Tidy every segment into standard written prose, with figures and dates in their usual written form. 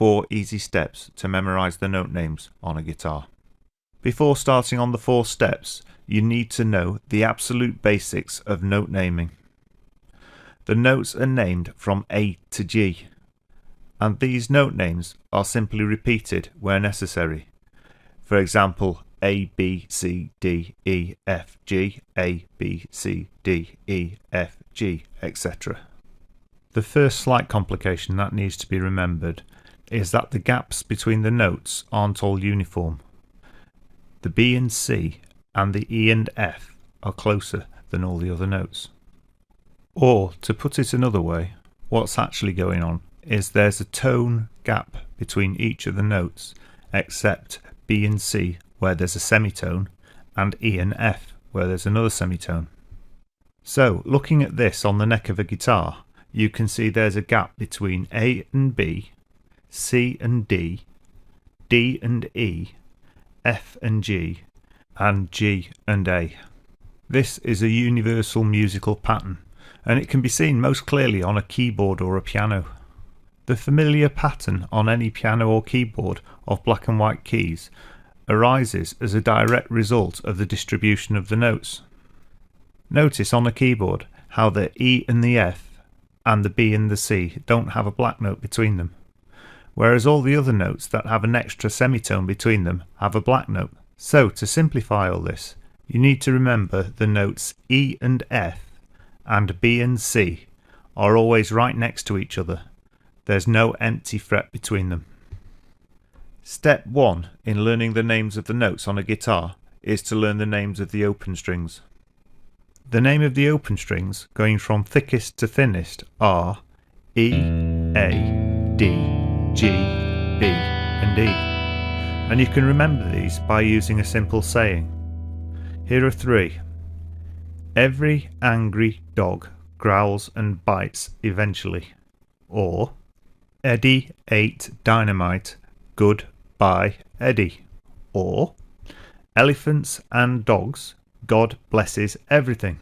4 easy steps to memorise the note names on a guitar. Before starting on the 4 steps, you need to know the absolute basics of note naming. The notes are named from A to G, and these note names are simply repeated where necessary. For example, A, B, C, D, E, F, G, A, B, C, D, E, F, G, etc. The first slight complication that needs to be remembered is that the gaps between the notes aren't all uniform. The B and C and the E and F are closer than all the other notes. Or, to put it another way, what's actually going on is there's a tone gap between each of the notes, except B and C where there's a semitone and E and F where there's another semitone. So, looking at this on the neck of a guitar, you can see there's a gap between A and B, C and D, D and E, F and G, and G and A. This is a universal musical pattern, and it can be seen most clearly on a keyboard or a piano. The familiar pattern on any piano or keyboard of black and white keys arises as a direct result of the distribution of the notes. Notice on a keyboard how the E and the F and the B and the C don't have a black note between them, whereas all the other notes that have an extra semitone between them have a black note. So to simplify all this, you need to remember the notes E and F and B and C are always right next to each other. There's no empty fret between them. Step 1 in learning the names of the notes on a guitar is to learn the names of the open strings. The name of the open strings, going from thickest to thinnest, are E, A, D, G, B and E. And you can remember these by using a simple saying. Here are 3. Every angry dog growls and bites eventually. Or Eddie ate dynamite, goodbye Eddie. Or elephants and dogs, God blesses everything.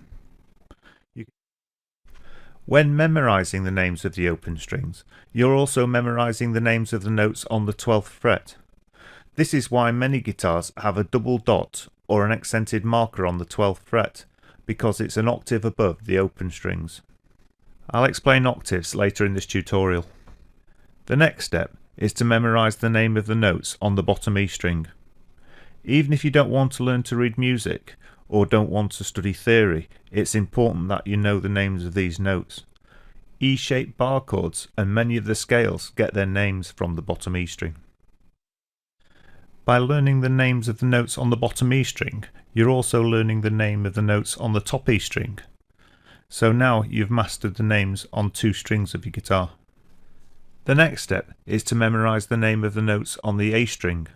When memorising the names of the open strings, you're also memorising the names of the notes on the 12th fret. This is why many guitars have a double dot or an accented marker on the 12th fret, because it's an octave above the open strings. I'll explain octaves later in this tutorial. The next step is to memorise the name of the notes on the bottom E string. Even if you don't want to learn to read music or don't want to study theory, it's important that you know the names of these notes. E-shaped bar chords and many of the scales get their names from the bottom E string. By learning the names of the notes on the bottom E string, you're also learning the name of the notes on the top E string. So now you've mastered the names on 2 strings of your guitar. The next step is to memorise the name of the notes on the A string.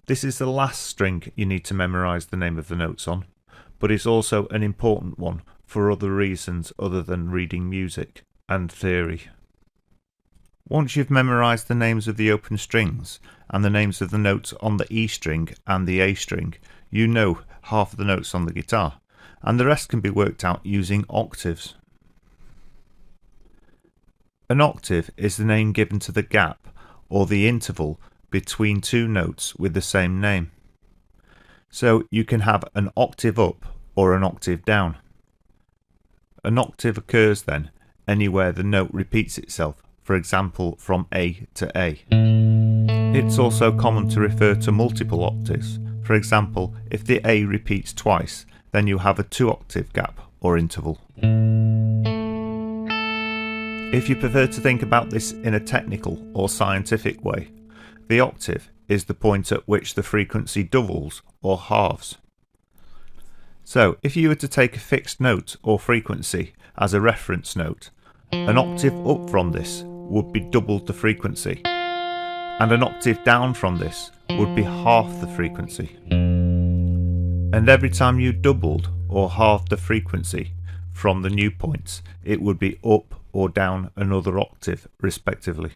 This is the last string you need to memorise the name of the notes on, but it's also an important one for other reasons other than reading music and theory. Once you've memorised the names of the open strings and the names of the notes on the E string and the A string, you know half of the notes on the guitar, and the rest can be worked out using octaves. An octave is the name given to the gap or the interval between 2 notes with the same name. So you can have an octave up or an octave down. An octave occurs then anywhere the note repeats itself, for example from A to A. It's also common to refer to multiple octaves. For example, if the A repeats twice, then you have a 2-octave gap or interval. If you prefer to think about this in a technical or scientific way, the octave is the point at which the frequency doubles or halves. So if you were to take a fixed note or frequency as a reference note, an octave up from this would be doubled the frequency, and an octave down from this would be half the frequency. And every time you doubled or halved the frequency from the new points, it would be up or down another octave respectively.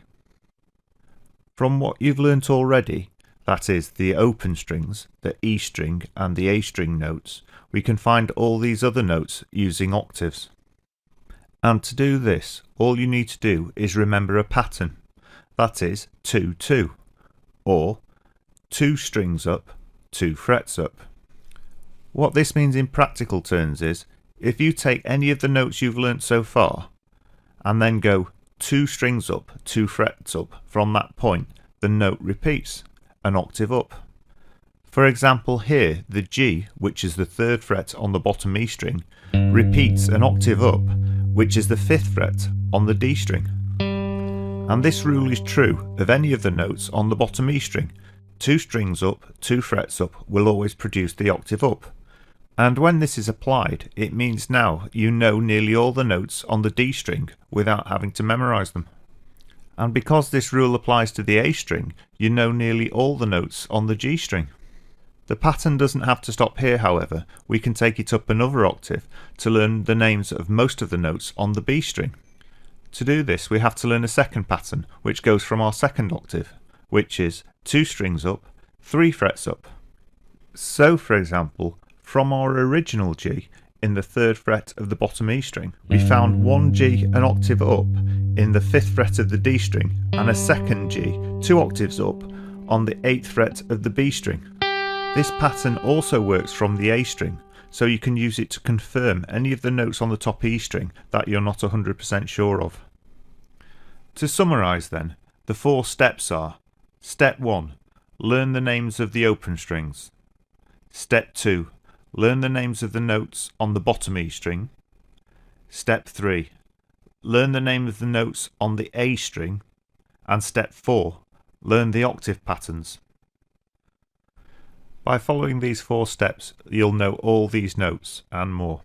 From what you've learnt already, that is the open strings, the E string and the A string notes, we can find all these other notes using octaves. And to do this, all you need to do is remember a pattern. that is 2 2, or 2 strings up, 2 frets up. What this means in practical terms is, if you take any of the notes you've learnt so far and then go 2 strings up, 2 frets up from that point, the note repeats an octave up. For example, here the G, which is the 3rd fret on the bottom E string, repeats an octave up, which is the 5th fret on the D string. And this rule is true of any of the notes on the bottom E string. 2 strings up, 2 frets up will always produce the octave up. And when this is applied, it means now you know nearly all the notes on the D string without having to memorise them. And because this rule applies to the A string, you know nearly all the notes on the G string. The pattern doesn't have to stop here, however. We can take it up another octave to learn the names of most of the notes on the B string. To do this, we have to learn a second pattern, which goes from our second octave, which is 2 strings up, 3 frets up. So, for example, from our original G in the 3rd fret of the bottom E string, we found one G an octave up in the 5th fret of the D string and a second G 2 octaves up on the 8th fret of the B string. This pattern also works from the A string, so you can use it to confirm any of the notes on the top E string that you're not 100% sure of. To summarise then, the 4 steps are: Step 1. Learn the names of the open strings. Step 2. Learn the names of the notes on the bottom E string. Step 3. Learn the name of the notes on the A string. And Step 4. Learn the octave patterns. By following these 4 steps, you'll know all these notes and more.